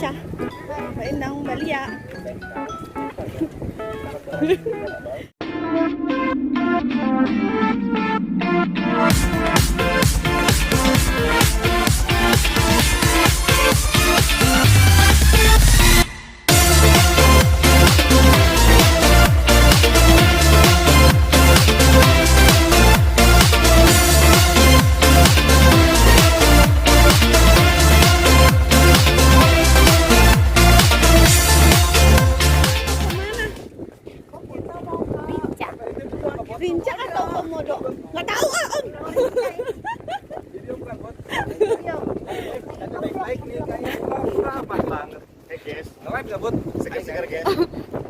Aisyah, Mbak Endang, Mbak Lia. Rincak atau komodo? Nggak tahu ah om. Baik-baik nih kayaknya ramah banget. Guys, live nggak bud? Segar-segar guys.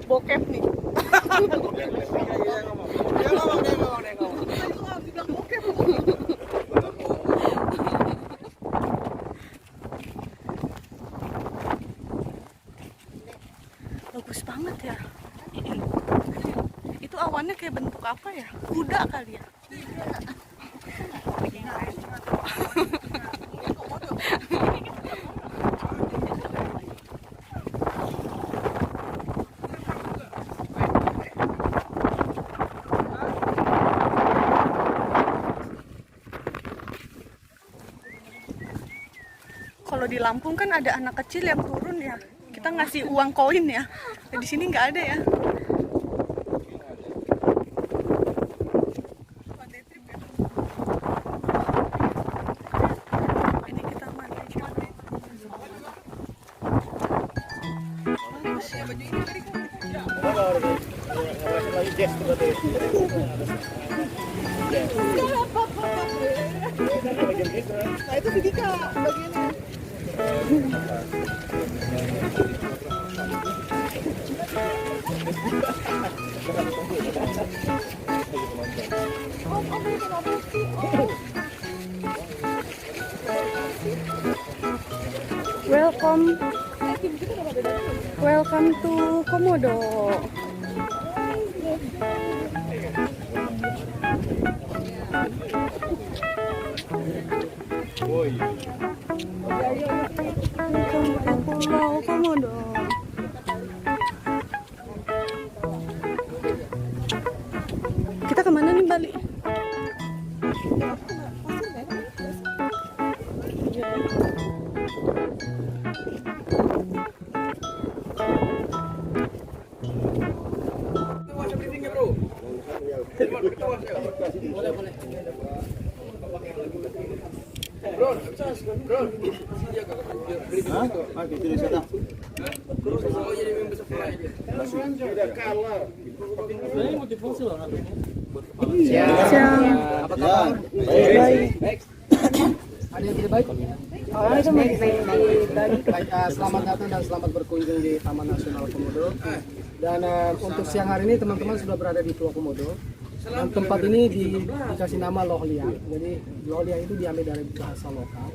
Bokep nih. Dia ngomong. Bilang bokep. Bagus banget ya. Itu awannya kayak bentuk apa ya? Kuda kali ya? Kalau di Lampung kan ada anak kecil yang turun ya. Kita ngasih uang koin ya. Nah, di sini nggak ada ya. Ini kita mandi. Nah itu si Dika bagiannya. Welcome to Komodo. Pulau Komodo. Kita kemana nih Bali? Apa kabar? Baik. Ada yang tidak baik? Baik, selamat datang dan selamat berkunjung di Taman Nasional Komodo. Dan untuk siang hari ini teman-teman sudah berada di Pulau Komodo. Dan tempat ini dikasih nama Lohliang. Jadi Lohliang itu diambil dari bahasa lokal.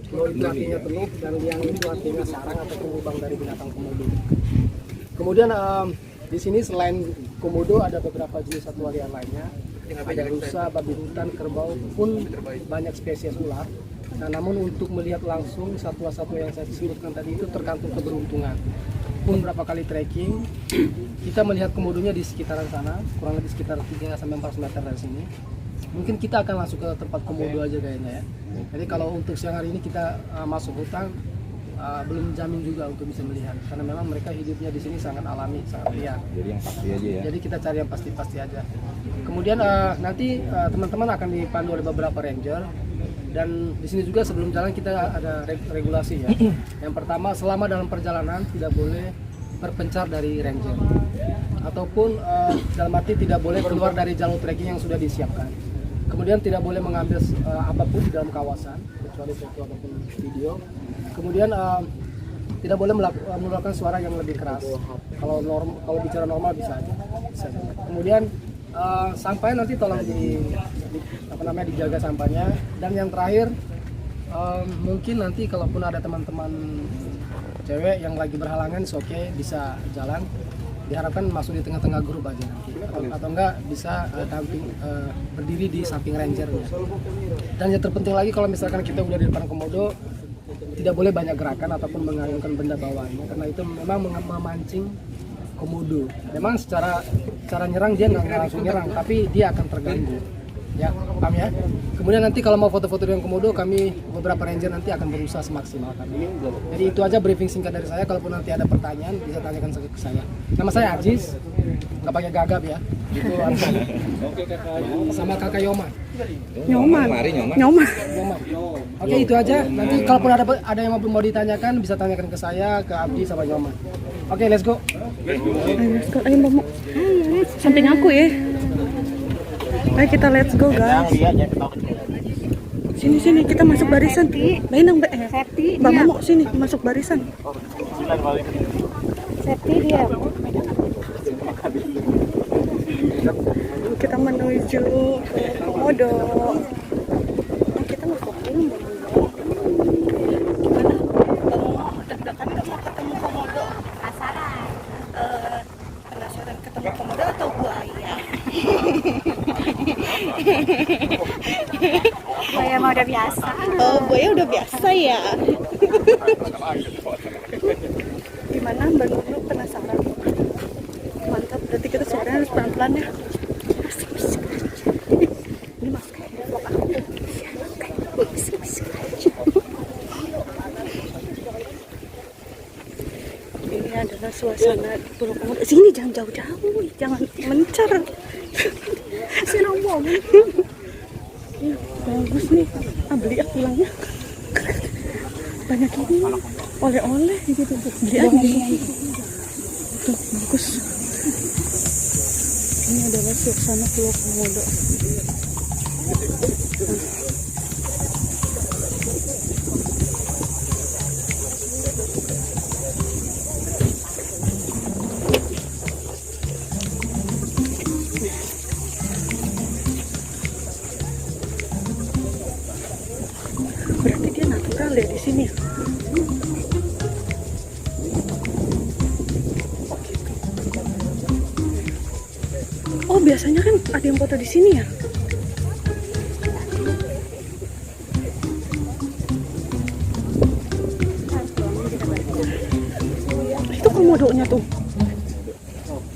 Loh itu artinya teluk dan liang itu artinya sarang atau lubang dari binatang komodo. Kemudian di sini selain komodo ada beberapa jenis satwa liar lainnya. Ada rusa, babi hutan, kerbau pun banyak spesies ular. Nah, namun untuk melihat langsung satwa-satwa yang saya sebutkan tadi itu tergantung keberuntungan. Pun berapa kali trekking, kita melihat komodonya di sekitaran sana, kurang lebih sekitar 3-400 meter dari sini. Mungkin kita akan langsung ke tempat komodo aja kayaknya ya. Jadi kalau untuk siang hari ini kita masuk hutan, belum jamin juga untuk bisa melihat. Karena memang mereka hidupnya di sini sangat alami, sangat liar. Jadi yang pasti aja ya. Jadi kita cari yang pasti-pasti aja. Kemudian nanti teman-teman akan dipandu oleh beberapa ranger. Dan di sini juga sebelum jalan kita ada regulasi ya. Yang pertama, selama dalam perjalanan tidak boleh berpencar dari ranger. Ataupun dalam arti tidak boleh keluar dari jalur trekking yang sudah disiapkan. Kemudian tidak boleh mengambil apapun di dalam kawasan, kecuali foto ataupun video. Kemudian tidak boleh mengeluarkan suara yang lebih keras. Kalau bicara normal bisa aja. Kemudian sampahnya nanti tolong dijaga sampahnya. Dan yang terakhir mungkin nanti kalaupun ada teman-teman cewek yang lagi berhalangan, oke, bisa jalan. Diharapkan masuk di tengah-tengah grup aja nanti. Atau enggak bisa berdiri di samping rangernya. Dan yang terpenting lagi, kalau misalkan kita udah di depan komodo, tidak boleh banyak gerakan ataupun mengayunkan benda bawaannya, karena itu memang memancing komodo. Memang secara nyerang dia nggak langsung nyerang, tapi dia akan terganggu. Ya, paham ya? Kemudian nanti kalau mau foto-foto dengan komodo, kami beberapa ranger nanti akan berusaha semaksimal kami. Jadi itu aja briefing singkat dari saya. Kalaupun nanti ada pertanyaan, bisa tanyakan ke saya. Nama saya Ajis, nggak pakai gagap ya. Itu Oke kakak, sama kakak Yoman. Nyoman. Nyoman. Oke, itu aja. Nanti kalaupun ada yang mau ditanyakan, bisa tanyakan ke saya, ke Abdi sama Yoman. Oke, let's go. Ayo Mbak. Samping aku ya. Ayo kita let's go guys. Sini kita masuk barisan. Lain nang Mbak. Mbak Momo sini masuk barisan. Safety dia. Kita menuju ke Komodo. Kita mau ke film gimana? Deg-degan nggak mau ketemu Komodo? Penasaran ketemu Komodo atau buaya? Buaya mah udah biasa. Oh, buaya udah biasa ya. Gimana Mbak Nunu, penasaran? Mantap, berarti kita suaranya harus pelan-pelan ya. Ini mas vlog aku. Ini adalah suasana di Pulau Komodo. Sini jangan jauh-jauh, jangan mencar. Saya ngomong. Bagus nih. Beli aku pulangnya. Banyak ini oleh-oleh gitu. Beli aja. Tuh, bagus. Ini adalah suasana Pulau Komodo. Berarti dia natural ya di sini. Oh, biasanya kan ada yang foto di sini ya? Itu komodonya tuh.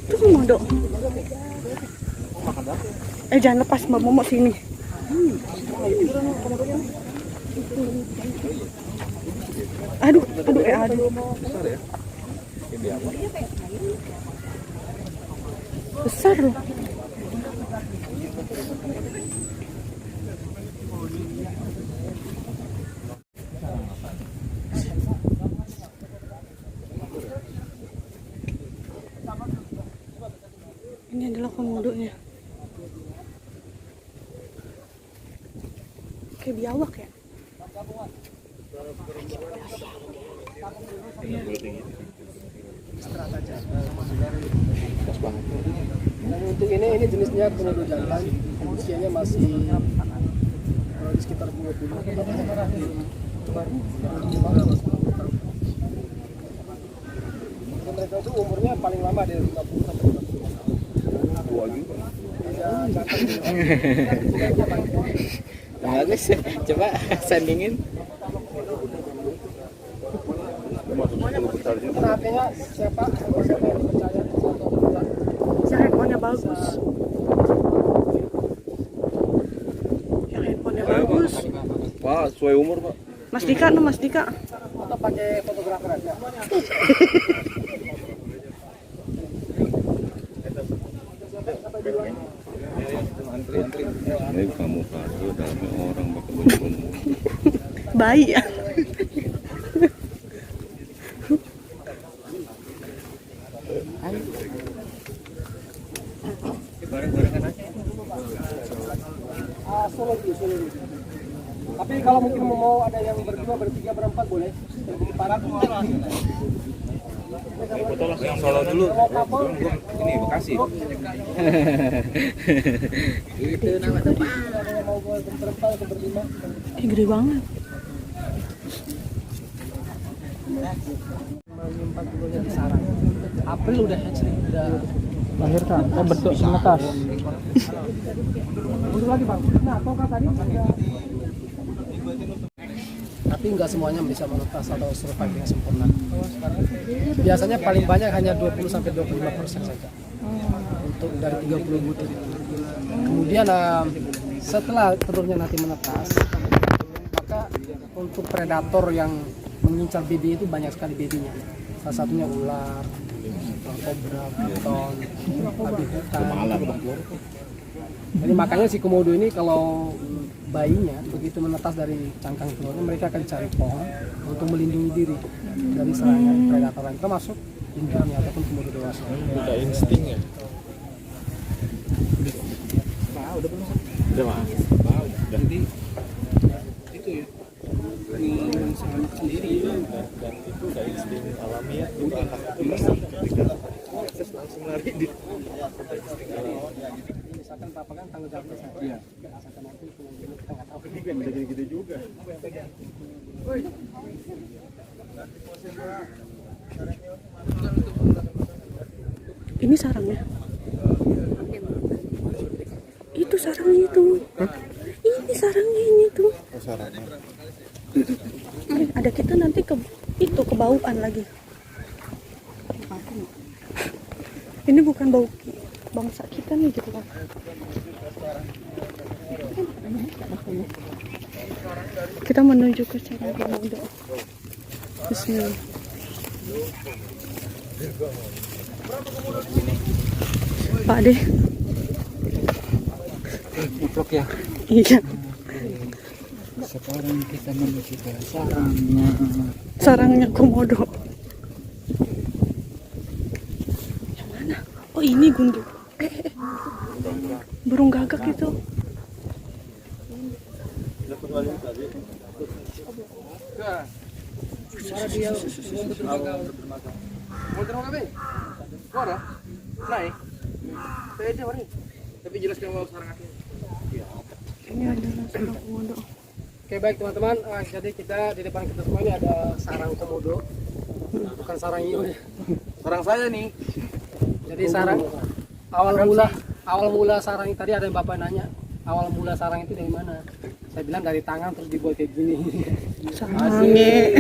Itu komodo. Jangan lepas Mbak Momo sini. Aduh. Besar loh. Ini adalah komodonya. Kayak biawak ya. Dan untuk ini jenisnya komodo jantan, usianya masih di sekitar 20. Mereka itu umurnya paling lama dari 50 sampai 60. Tua juga. Bagus, coba sandingin. Perhatiannya siapa yang dipercaya Yang handphonenya bagus. Yang handphonenya bagus. Wah, sesuai umur, Pak. Mas Dika, no Mas Dika. atau pakai fotografer aja? Antri-antri. Ini kamu foto dalamnya orang pakai bumbu-bumbu. Bayi ya. Solo. Tapi kalau mungkin mau ada yang berdua, bertiga, berempat boleh. Yang Solo dulu. Ini Bekasi. Itu nama tadi. Mau berempat atau berlima? Gede banget. Menyimpan dulunya di sarang. April udah hatchling, udah melahirkan, bentuk menetas. Untuk lagi bang. Nah, tongkat tadi udah. tapi nggak semuanya bisa menetas atau survive dengan sempurna. Biasanya paling banyak hanya 20-25% saja untuk dari 30 butir itu. Kemudian setelah telurnya nanti menetas, maka untuk predator yang mengincar baby itu banyak sekali babynya. Salah satunya ular, kobra, piton, babi hutan. Jadi makanya si komodo ini kalau bayinya begitu menetas dari cangkang telurnya, mereka akan cari pohon untuk melindungi diri dari serangan predator lain, termasuk induknya ataupun komodo dewasa. Udah insting ya. Udah mah. Jadi itu ya. Anak sendiri dan itu udah insting alamiah tuh anak itu langsung lari di insting alamiah. Misalkan papa kan tanggung jawabnya saya. Iya. Misalkan nanti kita nggak tahu. Ini kan udah gede-gede juga. Ini sarangnya. Itu sarangnya itu. Ini sarangnya ini tuh. Ada kita nanti itu kebauan lagi. Ini bukan bau bangsa kita nih gitu kan. Kita menuju ke sarang komodo. Bismillah. Pak deh. Uplok ya. Iya. Sekarang kita menuju ke sarangnya. Sarangnya komodo. Yang mana? Oh ini gundul. Burung gagak itu. Tapi jelas kamu mau sarang aku. Ini adalah sarang komodo. Oke baik teman-teman, jadi kita di depan kita semua ini ada sarang komodo, bukan sarang hiu. Sarang saya nih. Jadi sarang awal mula sarang ini tadi ada yang bapak nanya, awal mula sarang itu dari mana? Saya bilang dari tangan terus dibuat kayak gini. Sarangnya.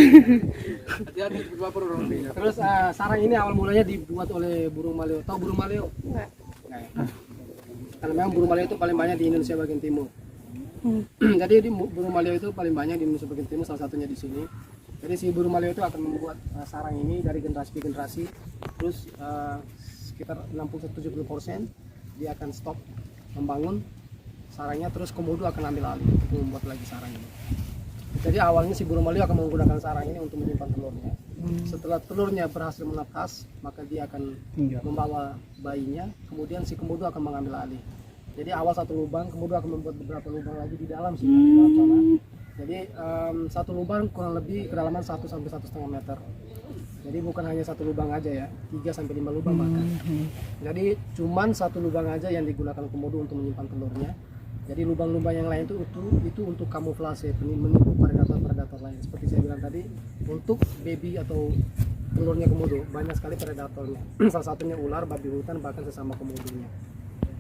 Hati-hati baper orang. Terus sarang ini awal mulanya dibuat oleh burung maleo. Tahu burung maleo? Enggak. Karena memang burung maleo itu paling banyak di Indonesia bagian timur. Jadi burung maleo itu paling banyak di Indonesia bagian timur, salah satunya di sini. Jadi si burung maleo itu akan membuat sarang ini dari generasi ke generasi. Terus sekitar 60-70% dia akan stop membangun sarangnya, terus komodo akan ambil alih untuk membuat lagi sarang ini. Jadi awalnya si burung maleo akan menggunakan sarang ini untuk menyimpan telurnya. Setelah telurnya berhasil menetas, maka dia akan membawa bayinya, kemudian si komodo akan mengambil alih. Jadi awal satu lubang, komodo akan membuat beberapa lubang lagi di dalam sini, di dalam sana. Jadi satu lubang kurang lebih kedalaman 1 sampai 1,5 meter. Jadi bukan hanya satu lubang aja ya, 3 sampai 5 lubang bahkan. Jadi cuman satu lubang aja yang digunakan komodo untuk menyimpan telurnya. Jadi lubang-lubang yang lain itu untuk kamuflase, menipu predator-predator lain. Seperti saya bilang tadi, untuk baby atau telurnya komodo banyak sekali predatornya. Salah satunya ular, babi hutan, bahkan sesama komodonya.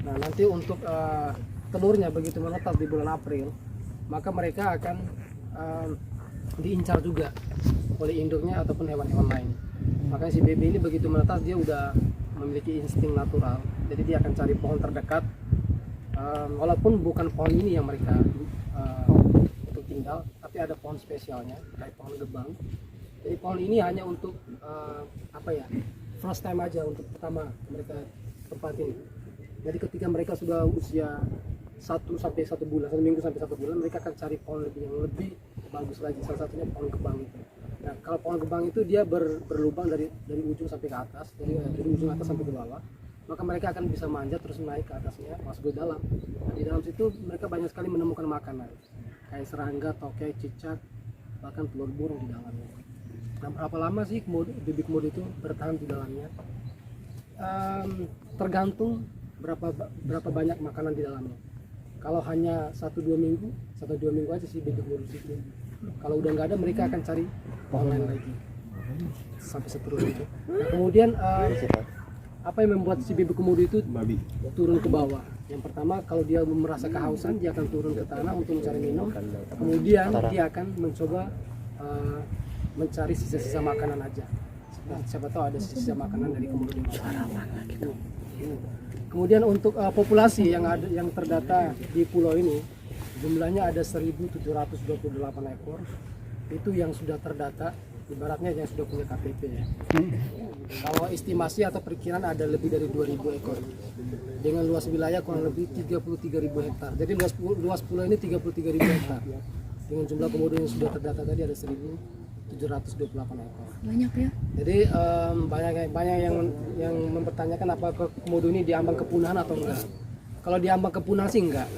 Nah nanti untuk telurnya begitu menetas di bulan April, maka mereka akan diincar juga oleh induknya ataupun hewan-hewan lain. Makanya si baby ini begitu menetas dia udah memiliki insting natural. Jadi dia akan cari pohon terdekat. Walaupun bukan pohon ini yang mereka untuk tinggal, tapi ada pohon spesialnya kayak pohon gebang. Jadi pohon ini hanya untuk first time aja, untuk pertama mereka tempatin. Jadi ketika mereka sudah usia 1 sampai 1 bulan, 1 minggu sampai 1 bulan, mereka akan cari pohon yang lebih bagus lagi. Salah satunya pohon gebang itu. Nah kalau pohon gebang itu dia berlubang dari ujung sampai ke atas, dari ujung atas sampai ke bawah. Maka mereka akan bisa manjat terus naik ke atasnya, masuk ke dalam. Nah, di dalam situ mereka banyak sekali menemukan makanan kayak serangga, tokek, cicak, bahkan telur burung di dalamnya. Nah berapa lama sih baby komodo itu bertahan di dalamnya? Tergantung berapa banyak makanan di dalamnya. Kalau hanya 1-2 minggu aja sih baby komodo itu. Kalau udah nggak ada, mereka akan cari pohon lain lagi sampai seterusnya itu. Nah, kemudian apa yang membuat si baby komodo itu turun ke bawah? Yang pertama, kalau dia merasa kehausan, dia akan turun ke tanah untuk mencari minum. Kemudian dia akan mencoba mencari sisa-sisa makanan aja. Siapa tahu ada sisa makanan dari komodo di bawah. Kemudian untuk populasi yang terdata di pulau ini jumlahnya ada 1.728 ekor. Itu yang sudah terdata, ibaratnya yang sudah punya KTP ya. Kalau estimasi atau perkiraan ada lebih dari 2.000 ekor. Dengan luas wilayah kurang lebih 33.000 hektar. Jadi luas pulau ini 33.000 hektar. Dengan jumlah komodo yang sudah terdata tadi ada 1.728 ekor. Banyak ya. Jadi banyak yang mempertanyakan apakah komodo ini diambang kepunahan atau enggak. Kalau diambang kepunahan sih enggak.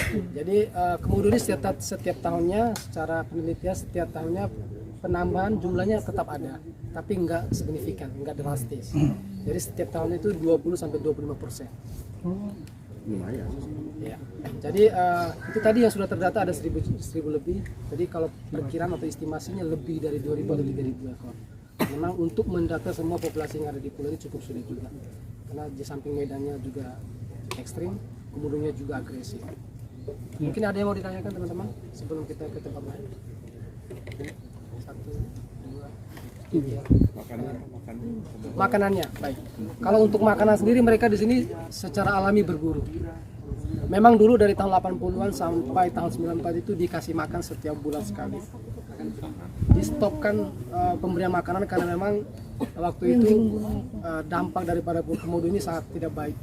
Jadi komodo ini setiap tahunnya secara penelitian setiap tahunnya penambahan jumlahnya tetap ada, tapi enggak signifikan, enggak drastis. Jadi setiap tahun itu 20-25%. Lumayan. Ya. Jadi itu tadi yang sudah terdata ada 1.000 lebih. Jadi kalau perkiraan atau estimasinya lebih dari 2.000 atau 3.000 ekor. Memang untuk mendata semua populasi yang ada di pulau ini cukup sulit juga. Karena di samping medannya juga ekstrim, komodonya juga agresif. Mungkin ada yang mau ditanyakan teman-teman sebelum kita ke tempat lain. 1, 2, 3. Makanannya baik. Kalau untuk makanan sendiri mereka di sini secara alami berburu. Memang dulu dari tahun 80-an sampai tahun 94 itu dikasih makan setiap bulan sekali. Di stopkan pemberian makanan karena memang waktu itu dampak daripada komodo ini sangat tidak baik.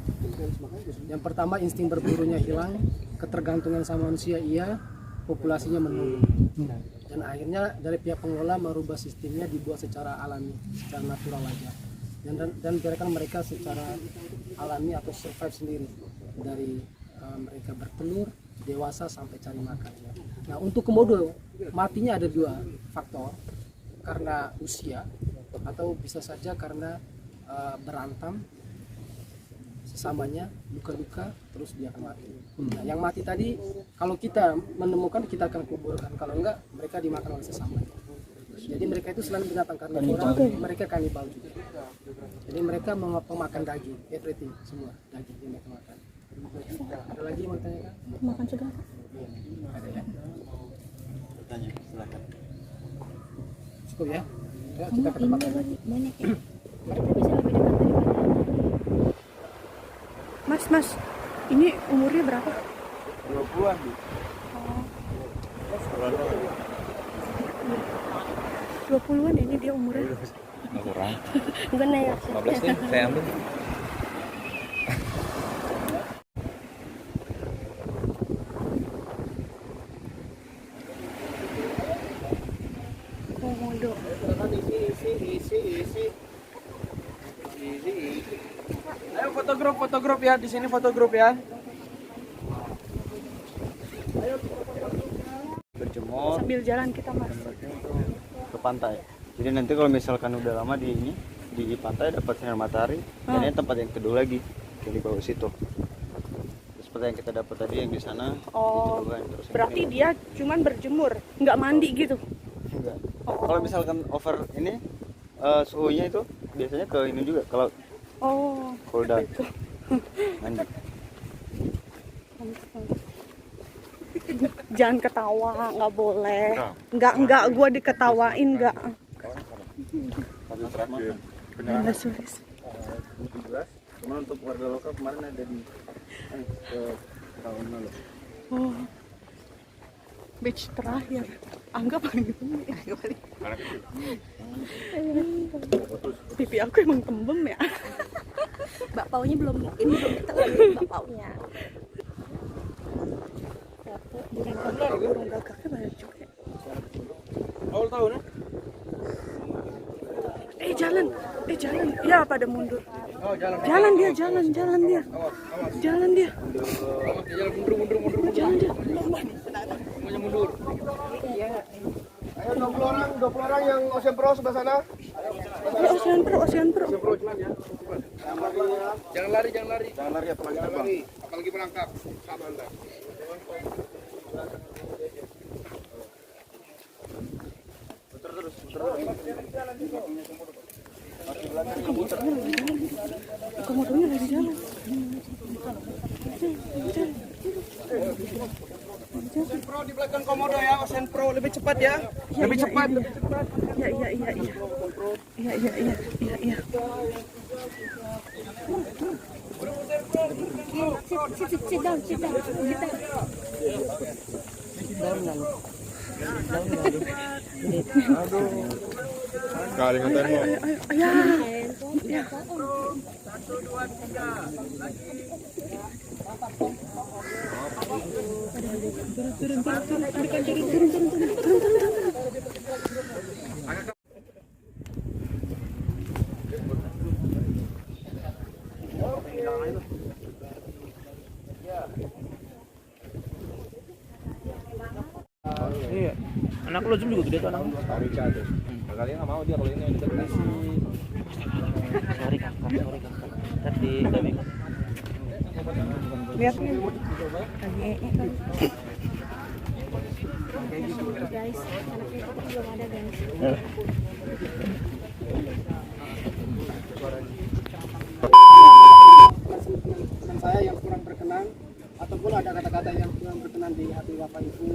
Yang pertama insting berburunya hilang, ketergantungan sama manusia iya, populasinya menurun. Dan akhirnya dari pihak pengelola merubah sistemnya dibuat secara alami, secara natural aja. Dan biarkan mereka secara alami atau survive sendiri dari mereka bertelur, dewasa sampai cari makan. Nah untuk komodo matinya ada 2 faktor, karena usia atau bisa saja karena berantam sesamanya, luka-luka, terus dia akan mati. Nah, yang mati tadi kalau kita menemukan kita akan kuburkan, kalau enggak mereka dimakan oleh sesamanya. Jadi mereka itu selain binatang karnivora, mereka kanibal juga. Jadi mereka memakan daging, everything, semua daging yang mereka makan. Ada lagi yang mau tanyakan? Makan segala. Ada ya? Bertanya, silakan. Cukup ya? Ya kita ke tempat lain. Banyak ya. Bisa lebih dekat daripada. Mas, ini umurnya berapa? 20-an. 20-an ini dia umurnya. Nggak kurang. Enggak naik. 15 nih, saya ambil. Komodo. Isi. Ayo foto grup ya, di sini foto grup ya. Berjemur Sambil jalan kita masuk. ke pantai. Jadi nanti kalau misalkan udah lama di pantai dapat sinar matahari, dan ini tempat yang kedua lagi yang di bawah situ. Terus seperti yang kita dapat tadi yang di sana. Oh, itu juga, terus yang berarti ini. dia cuman berjemur, nggak mandi gitu. Enggak. Kalau misalkan over ini suhunya itu biasanya ke ini juga kalau cool down. Mandi. Jangan ketawa, nggak boleh. Nggak, gua diketawain nggak. Nggak sulis. 17. Cuma untuk warga lokal kemarin ada di ke tahun lalu. Oh, batch terakhir. Anggap gitu. Pipi aku emang tembem ya. Bakpaunya belum ketemu bakpaunya. Burung gagaknya banyak juga. Awal tahun ya? Jalan. Ya pada mundur. Oh, jalan. Jalan dia. Jalan dia. Jalan mundur. Jalan dia. Semuanya mundur. Ayo 20 orang yang Ocean Pro sebelah sana. Ocean Pro. Jangan lari. Jangan lari apalagi terbang. Apalagi merangkak. Sama Anda. Komodonya lagi jalan. Pro di belakang komodo ya, Ocean Pro lebih cepat ya. Lebih cepat. Iya. Sit down. Kali ngantar mo. Iya. Anak lo juga gede tuh anaknya. Kalian nggak mau dia kalau ini udah kasih. Sorry kakak. Tadi kami. Lihat nih. Guys, anaknya itu belum ada guys. Dan saya yang kurang berkenan ataupun ada kata-kata yang kurang berkenan di hati Bapak Ibu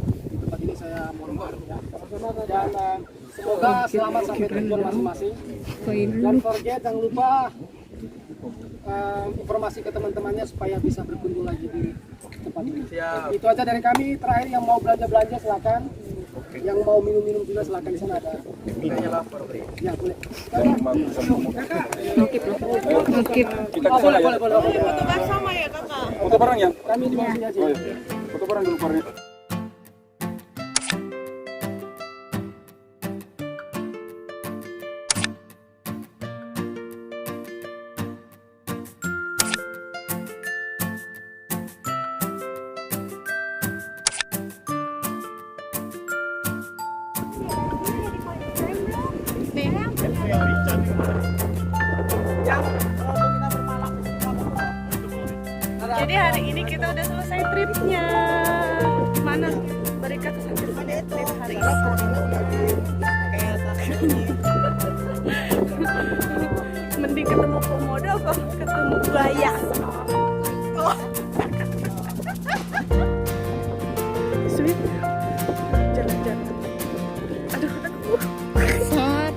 di tempat ini, saya mohon maaf ya. Dan semoga selamat sampai tujuan masing-masing. Dan forget, jangan lupa informasi ke teman-temannya supaya bisa berkunjung lagi di tempat ini. Itu aja dari kami. Terakhir, yang mau belanja silakan. Yang mau minum juga silakan, di sana ada. Ya, boleh. Ngekip. Boleh. Foto kan sama ya kakak? Foto bareng ya? Kami di bawah sini aja. Foto bareng dulu Farnya. Jadi hari ini kita udah selesai tripnya. Mana? Berikat sampai trip hari ini. Mending ketemu komodo apa ketemu buaya? Oh. Sweet. Jalan-jalan. Aduh. Sat.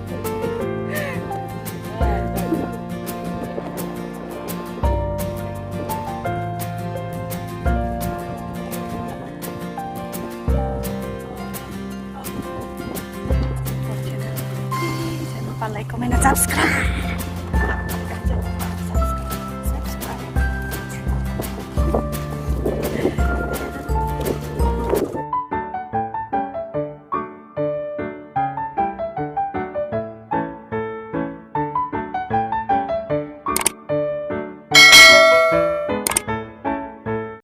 Jangan lupa like, comment, dan subscribe.